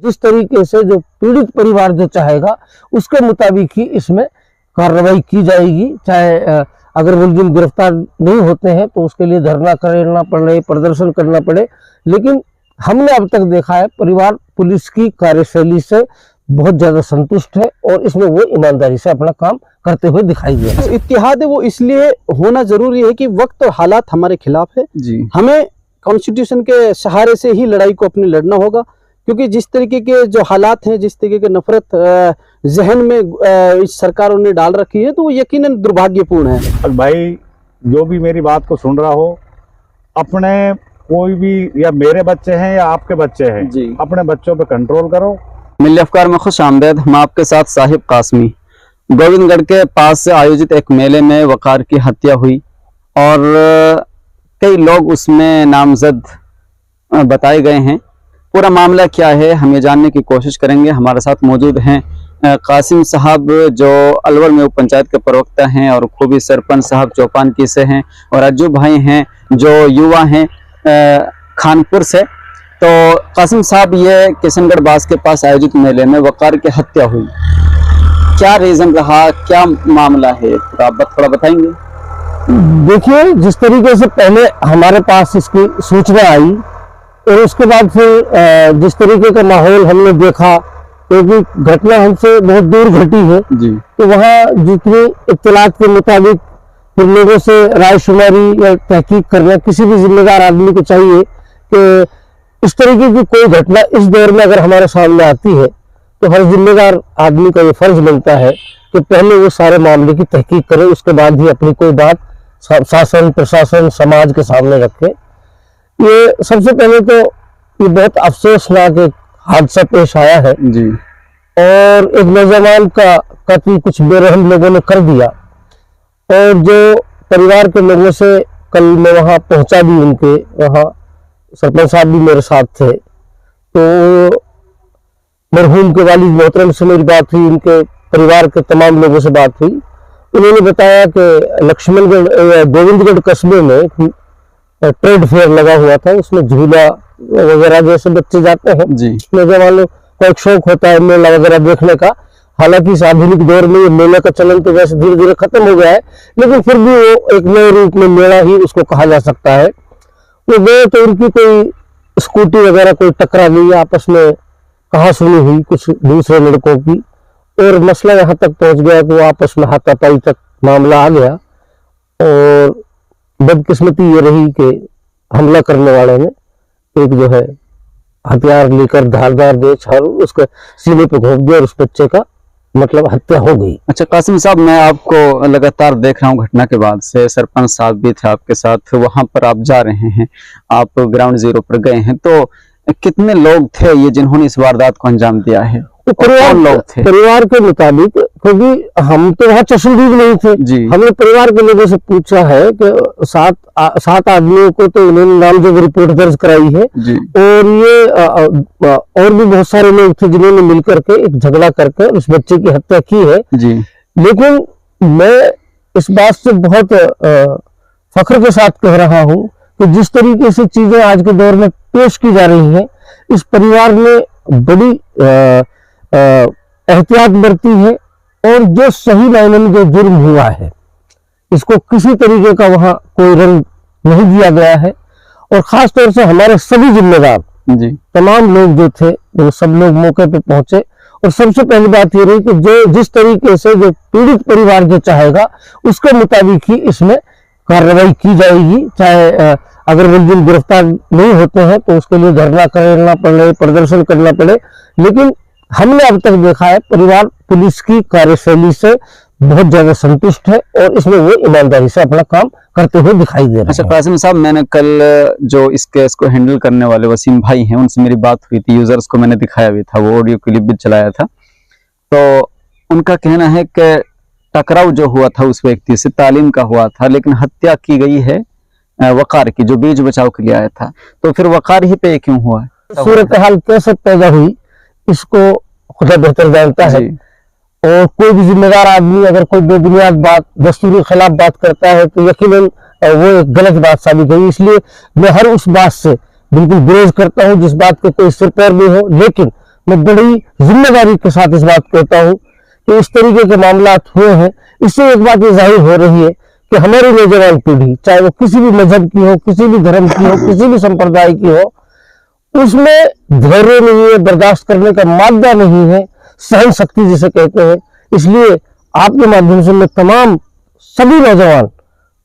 जिस तरीके से जो पीड़ित परिवार जो चाहेगा उसके मुताबिक ही इसमें कार्रवाई की जाएगी। चाहे अगर मुलजिम गिरफ्तार नहीं होते हैं तो उसके लिए धरना करना पड़े, प्रदर्शन करना पड़े, लेकिन हमने अब तक देखा है परिवार पुलिस की कार्यशैली से बहुत ज्यादा संतुष्ट है और इसमें वो ईमानदारी से अपना काम करते हुए दिखाई दिया। तो इत्तेहाद है वो इसलिए होना जरूरी है कि वक्त और हालात हमारे खिलाफ है जी। हमें कॉन्स्टिट्यूशन के सहारे से ही लड़ाई को अपनी लड़ना होगा, क्योंकि जिस तरीके के जो हालात हैं, जिस तरीके की नफरत जहन में इस सरकारों ने डाल रखी है, तो वो यकीनन दुर्भाग्यपूर्ण है। भाई जो भी मेरी बात को सुन रहा हो, अपने कोई भी, या मेरे बच्चे हैं या आपके बच्चे हैं जी, अपने बच्चों पे कंट्रोल करो। मिल्ली अफकार में खुश आमदेद। हम आपके साथ साहिब कासमी। गोविंदगढ़ के पास से आयोजित एक मेले में वकार की हत्या हुई और कई लोग उसमें नामजद बताए गए हैं। पूरा मामला क्या है हम ये जानने की कोशिश करेंगे। हमारे साथ मौजूद हैं कासिम साहब जो अलवर में उप पंचायत के प्रवक्ता हैं, और खूबी सरपंच साहब चौपानकी से हैं, और अज्जू भाई हैं जो युवा हैं खानपुर से। तो कासिम साहब, ये किशनगढ़ बास के पास आयोजित मेले में वकार की हत्या हुई, क्या रीजन रहा, क्या मामला है, आप थोड़ा बताएंगे? देखिए, जिस तरीके से पहले हमारे पास इसकी सूचना आई और उसके बाद फिर जिस तरीके का माहौल हमने देखा, क्योंकि घटना हमसे बहुत दूर घटी है जी, तो वहाँ जितनी इत्तलात के मुताबिक फिर लोगों से रायशुमारी या तहकीक करना किसी भी जिम्मेदार आदमी को चाहिए कि इस तरीके की कोई घटना इस दौर में अगर हमारे सामने आती है तो हर जिम्मेदार आदमी का ये फर्ज बनता है कि पहले वो सारे मामले की तहकीक करे, उसके बाद ही अपनी कोई बात शासन प्रशासन समाज के सामने रखे। ये सबसे पहले तो ये बहुत अफसोसनाक एक हादसा पेश आया है जी, और एक नौजवान का कत्ल कुछ बेरहम लोगों ने कर दिया। और जो परिवार के लोगों से कल मैं वहाँ पहुँचा भी, उनके वहाँ सरपंच साहब भी मेरे साथ थे, तो मरहूम के वालिद मोहतरम से मेरी बात हुई, उनके परिवार के तमाम लोगों से बात हुई। उन्होंने बताया कि लक्ष्मणगढ़ गोविंदगढ़ कस्बे में ट्रेड फेयर लगा हुआ था, उसमें झूला वगैरह जैसे बच्चे जाते हैं जी, नौजवानों को एक शौक होता है मेला वगैरह देखने का। हालांकि इस आधुनिक दौर में ये मेले का चलन तो वैसे धीरे धीरे खत्म हो गया है, लेकिन फिर भी वो एक नए रूप में मेला ही उसको कहा जा सकता है। वो गए तो उनकी कोई स्कूटी वगैरह कोई टकरा गई, आपस में कहासुनी हुई कुछ दूसरे लड़कों की, और मसला यहाँ तक पहुंच गया कि वो आपस में हाथापाई तक मामला आ गया। और बदकिस्मती ये रही कि हमला करने वाले ने एक जो है हथियार लेकर धारदार देश हर उसके सीने पे घोंप दिया और उस बच्चे का मतलब हत्या हो गई। अच्छा कासिम साहब, मैं आपको लगातार देख रहा हूँ, घटना के बाद से सरपंच साहब भी थे आपके साथ, वहां पर आप जा रहे हैं, आप ग्राउंड जीरो पर गए हैं, तो कितने लोग थे ये जिन्होंने इस वारदात को अंजाम दिया है? तो परिवार के मुताबिक, क्योंकि हम तो वहाँ चश्मदीद नहीं थे जी, हमने परिवार के लोगों से पूछा है कि सात आदमियों को तो उन्होंने नामजद रिपोर्ट दर्ज कराई है जी, और ये और भी बहुत सारे लोग थे जिन्होंने मिलकर के एक झगड़ा करके उस बच्चे की हत्या की है जी। लेकिन मैं इस बात से बहुत फख्र के साथ कह रहा हूँ कि जिस तरीके से चीजें आज के दौर में पेश की जा रही हैं, इस परिवार ने बड़ी एहतियात बरती है, और जो सही मायने में जो जुर्म हुआ है इसको किसी तरीके का वहाँ कोई रंग नहीं दिया गया है। और खास तौर से हमारे सभी जिम्मेदार जी, तमाम लोग जो थे वो सब लोग मौके पे पहुंचे, और सबसे पहली बात ये रही कि जो जिस तरीके से जो पीड़ित परिवार जो चाहेगा उसके मुताबिक ही इसमें कार्रवाई की जाएगी। चाहे अगर मुलजिम गिरफ्तार नहीं होते हैं तो उसके लिए धरना करना पड़े, प्रदर्शन करना पड़े, लेकिन हमने अब तक देखा है परिवार पुलिस की कार्यशैली से बहुत ज्यादा संतुष्ट है और इसमें वो ईमानदारी से अपना काम करते हुए दिखाई दे रहे हैं। अच्छा कासिम साहब, मैंने कल जो इस केस को हैंडल करने वाले वसीम भाई हैं उनसे मेरी बात हुई थी, यूजर्स को मैंने दिखाया भी था, वो ऑडियो क्लिप भी चलाया था, तो उनका कहना है कि टकराव जो हुआ था उस व्यक्ति से तालीम का हुआ था, लेकिन हत्या की गई है वकार की, जो बीच बचाव के लिए आया था, तो फिर वकार ही पे क्यों हुआ? सूरत हाल कैसे पैदा हुई इसको खुदा बेहतर जानता है, और कोई भी जिम्मेदार आदमी अगर कोई बेबुनियाद बात, दस्तूर के खिलाफ बात करता है तो यकीनन वो एक गलत बात साबित हुई। इसलिए मैं हर उस बात से बिल्कुल गुरेज करता हूँ जिस बात के कोई सिर पैर नहीं हो, लेकिन मैं बड़ी जिम्मेदारी के साथ इस बात कहता हूँ कि इस तरीके के मामला हुए हैं। इससे एक बात ये जाहिर हो रही है कि हमारी नौजवान पीढ़ी, चाहे वो किसी भी मजहब की हो, किसी भी धर्म की हो, किसी भी संप्रदाय की हो, उसमें धैर्य नहीं है, बर्दाश्त करने का मादा नहीं है, सहन शक्ति जिसे कहते हैं। इसलिए आपके माध्यम से मैं तमाम सभी नौजवान,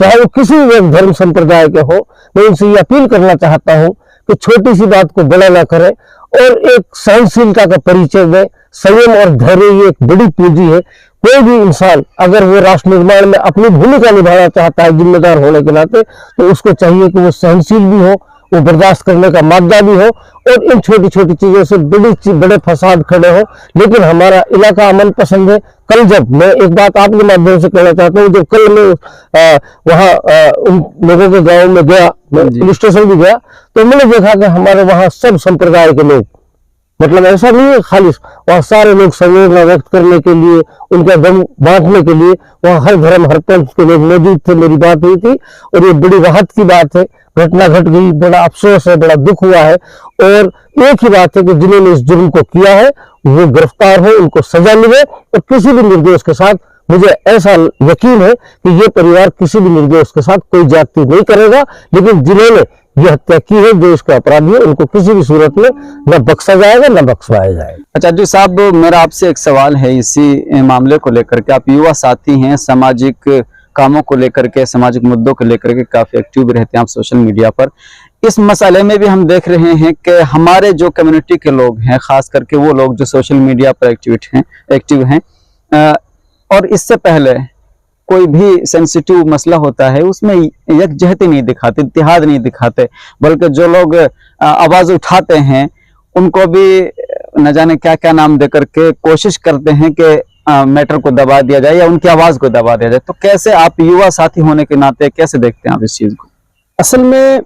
चाहे वो किसी भी धर्म संप्रदाय के हो, मैं उनसे ये अपील करना चाहता हूँ कि छोटी सी बात को बड़ा ना करें और एक सहनशीलता का परिचय दें। संयम और धैर्य ये एक बड़ी पूंजी है। कोई भी इंसान अगर वो राष्ट्र निर्माण में अपनी भूमिका निभाना चाहता है जिम्मेदार होने के नाते, तो उसको चाहिए कि वो सहनशील भी हो, वो बर्दाश्त करने का मादा भी हो और इन छोटी छोटी चीजों से बड़े फसाद खड़े हो। लेकिन हमारा इलाका अमन पसंद है। कल जब मैं एक बात आपके माध्यम से कहना चाहता हूँ, जब कल मैं वहाँ उन लोगों के गांव में गया, मैं पुलिस स्टेशन भी गया, तो मैंने देखा कि हमारे वहाँ सब संप्रदाय के लोग, मतलब ऐसा नहीं है खाली, वहाँ सारे लोग संवेदना व्यक्त करने के लिए, उनका दम बांटने के लिए वहाँ हर धर्म हर पंथ के लोग मौजूद थे। मेरी बात हुई थी और ये बड़ी राहत की बात है। घटना घट गई, बड़ा अफसोस है, बड़ा दुख हुआ है और एक ही बात है कि जिन्होंने इस जुर्म को किया है वो गिरफ्तार हो, उनको सजा मिले और किसी भी निर्दोष के साथ, मुझे ऐसा यकीन है कि ये परिवार किसी भी निर्दोष के साथ कोई ज्यादती नहीं करेगा। लेकिन जिन्होंने ये हत्या की है, जो इसका अपराधी है, उनको किसी भी सूरत में न बख्शा जाएगा न बख्शवाया जाएगा। अच्छा जी साहब, मेरा आपसे एक सवाल है इसी मामले को लेकर के। आप युवा साथी हैं, सामाजिक कामों को लेकर के, सामाजिक मुद्दों को लेकर के काफी एक्टिव भी रहते हैं आप सोशल मीडिया पर। इस मसले में भी हम देख रहे हैं कि हमारे जो कम्युनिटी के लोग हैं, खास करके वो लोग जो सोशल मीडिया पर एक्टिव हैं, और इससे पहले कोई भी सेंसिटिव मसला होता है उसमें यकजहती नहीं दिखाते, इत्तेहाद नहीं दिखाते, बल्कि जो लोग आवाज उठाते हैं उनको भी न जाने क्या क्या नाम दे करके कोशिश करते हैं कि मैटर को दबा दिया जाए या उनकी आवाज को दबा दिया जाए। तो कैसे आप युवा साथी होने के नाते कैसे देखते हैं आप इस चीज को? असल में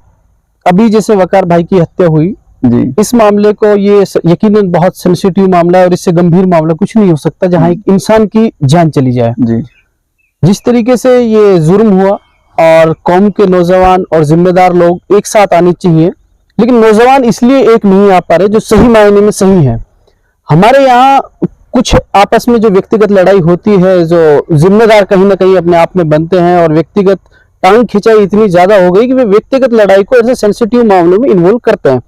अभी जैसे वकार भाई की हत्या हुई जी, इस मामले को, ये यकीनन बहुत सेंसिटिव मामला है और इससे गंभीर मामला कुछ नहीं हो सकता जहां एक इंसान की जान चली जाए। जी, जिस तरीके से ये जुर्म हुआ और कौम के नौजवान और जिम्मेदार लोग एक साथ आने चाहिए, लेकिन नौजवान इसलिए एक नहीं आ पा रहे जो सही मायने में सही है। हमारे यहाँ कुछ आपस में जो व्यक्तिगत लड़ाई होती है, जो जिम्मेदार कहीं ना कहीं अपने आप में बनते हैं और व्यक्तिगत टांग खिंचाई इतनी ज्यादा हो गई कि वे व्यक्तिगत लड़ाई को ऐसे सेंसिटिव मामलों में इन्वॉल्व करते हैं,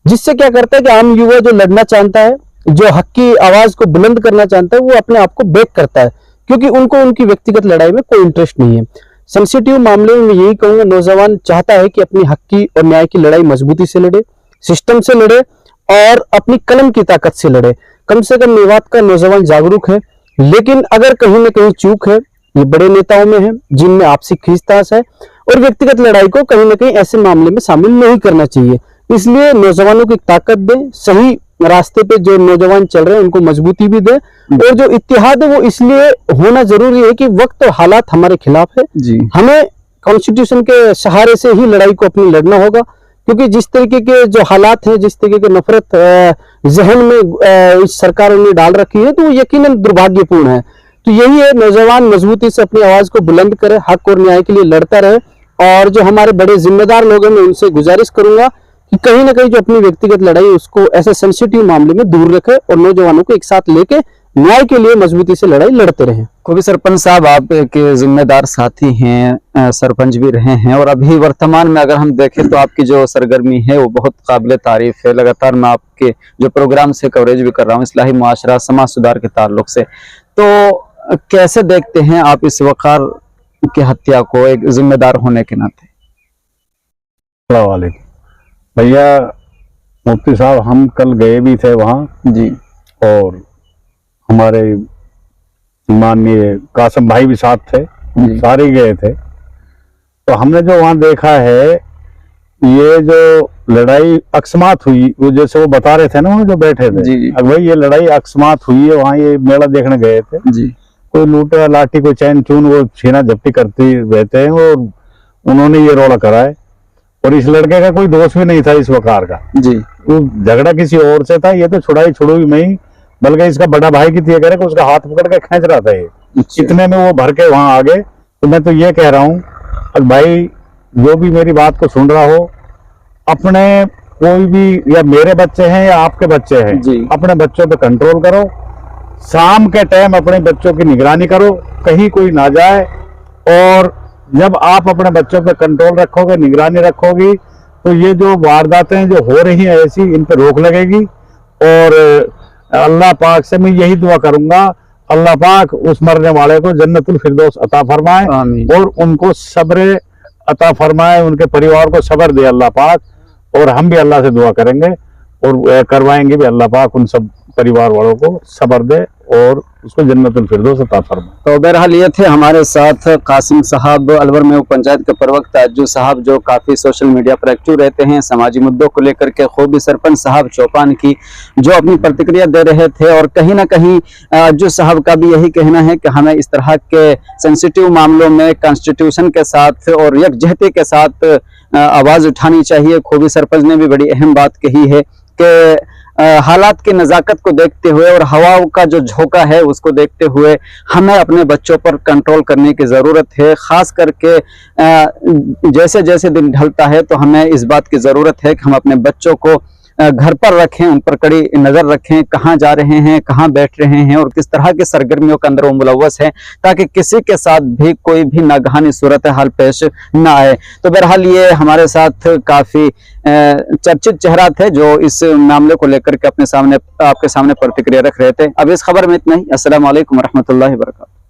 जिससे क्या करता है कि आम युवा जो लड़ना चाहता है, जो हक की आवाज को बुलंद करना चाहता है, वो अपने आप को बैक करता है क्योंकि उनको उनकी व्यक्तिगत लड़ाई में कोई इंटरेस्ट नहीं है। सेंसिटिव मामले में यही कहूंगा, नौजवान चाहता है कि अपनी हक की और न्याय की लड़ाई मजबूती से लड़े, सिस्टम से लड़े और अपनी कलम की ताकत से लड़े। कम से कम ये बात का नौजवान जागरूक है। लेकिन अगर कहीं ना कहीं चूक है, ये बड़े नेताओं में है जिनमें आपसी खींचतान है और व्यक्तिगत लड़ाई को कहीं ना कहीं ऐसे मामले में शामिल नहीं करना चाहिए। इसलिए नौजवानों की ताकत दें, सही रास्ते पे जो नौजवान चल रहे हैं उनको मजबूती भी दे, और जो इत्तेहाद है वो इसलिए होना जरूरी है कि वक्त और हालात हमारे खिलाफ है। जी, हमें कॉन्स्टिट्यूशन के सहारे से ही लड़ाई को अपनी लड़ना होगा, क्योंकि जिस तरीके के जो हालात हैं, जिस तरीके की नफरत जहन में इस सरकार ने डाल रखी है, तो वो यकीनन दुर्भाग्यपूर्ण है। तो यही है, नौजवान मजबूती से अपनी आवाज को बुलंद करे, हक और न्याय के लिए लड़ता रहे। और जो हमारे बड़े जिम्मेदार लोग हैं, मैं उनसे गुजारिश करूंगा कि कहीं ना कहीं जो अपनी व्यक्तिगत लड़ाई उसको ऐसे सेंसिटिव मामले में दूर रखे और नौजवानों को एक साथ लेके न्याय के लिए मजबूती से लड़ाई लड़ते रहे। खूबी सरपंच साहब, आप के जिम्मेदार साथी हैं, सरपंच भी रहे हैं, और अभी वर्तमान में अगर हम देखें तो आपकी जो सरगर्मी है वो बहुत काबिल तारीफ है। लगातार मैं आपके जो प्रोग्राम से कवरेज भी कर रहा हूँ इस्लाही मुआशरा समाज सुधार के ताल्लुक से। तो कैसे देखते हैं आप इस वकार की हत्या को एक जिम्मेदार होने के नाते? अस्सलाम वालेकुम भैया, मुफ्ती साहब हम कल गए भी थे वहाँ जी, और हमारे माननीय कासम भाई भी साथ थे, सारे गए थे। तो हमने जो वहाँ देखा है, ये जो लड़ाई अकस्मात हुई, वो जैसे वो बता रहे थे ना वहाँ जो बैठे थे, जी, अब भाई ये लड़ाई अकस्मात हुई है। वहाँ ये मेला देखने गए थे, जी, कोई लूटा लाठी, कोई चैन चून, वो छीना झपटी करते रहते हैं और उन्होंने ये रोला करा है। और इस लड़के का कोई दोष भी नहीं था इस वकार का जी, वो झगड़ा किसी और से था। ये तो छुड़ाई छुड़ुई में ही, बल्कि इसका बड़ा भाई की थी करे कि उसका हाथ पकड़ के खींच रहा था ये। अच्छा, इतने में वो भर के वहां आ गए। तो मैं तो ये कह रहा हूँ, भाई जो भी मेरी बात को सुन रहा हो, अपने कोई भी, या मेरे बच्चे हैं या आपके बच्चे हैं, जी। अपने बच्चों पे कंट्रोल करो। शाम के टाइम अपने बच्चों की निगरानी करो, कहीं कोई ना जाए। और जब आप अपने बच्चों पे कंट्रोल रखोगे, निगरानी रखोगी, तो ये जो वारदातें जो हो रही हैं ऐसी, इन पे रोक लगेगी। और अल्लाह पाक से मैं यही दुआ करूंगा, अल्लाह पाक उस मरने वाले को जन्नतुल फिरदौस अता फरमाए आमीन। और उनको सब्र अता फरमाए, उनके परिवार को सब्र दे अल्लाह पाक। और हम भी अल्लाह से दुआ करेंगे और करवाएंगे भी, अल्लाह पाक उन सब परिवार वालों को सब्र दे और उसको जन्नतुल फिरदौस अता फरमाए। तो बहरहाल ये थे हमारे साथ कासिम साहब, अलवर में पंचायत के प्रवक्ता अज्जू साहब, जो काफ़ी सोशल मीडिया पर एक्टिव रहते हैं, समाजी मुद्दों को लेकर के। खूबी सरपंच साहब चौपान की जो अपनी प्रतिक्रिया दे रहे थे। और कहीं ना कहीं अज्जू साहब का भी यही कहना है कि हमें इस तरह के सेंसिटिव मामलों में कॉन्स्टिट्यूशन के साथ और यकजहती के साथ आवाज़ उठानी चाहिए। खूबी सरपंच ने भी बड़ी अहम बात कही है कि हालात की नज़ाकत को देखते हुए और हवा का जो झोंका है उसको देखते हुए हमें अपने बच्चों पर कंट्रोल करने की ज़रूरत है। ख़ास करके जैसे जैसे दिन ढलता है तो हमें इस बात की ज़रूरत है कि हम अपने बच्चों को घर पर रखें, उन पर कड़ी नज़र रखें, कहाँ जा रहे हैं, कहाँ बैठ रहे हैं और किस तरह की सरगर्मियों के अंदर वो मुलव्वस हैं, ताकि किसी के साथ भी कोई भी नागहानी सूरत हाल पेश ना आए। तो बहरहाल ये हमारे साथ काफ़ी चर्चित चेहरा थे जो इस मामले को लेकर के आपके सामने प्रतिक्रिया रख रहे थे। अब इस खबर में इतना ही। अस्सलाम वालेकुम रहमतुल्लाहि व बरकातहू।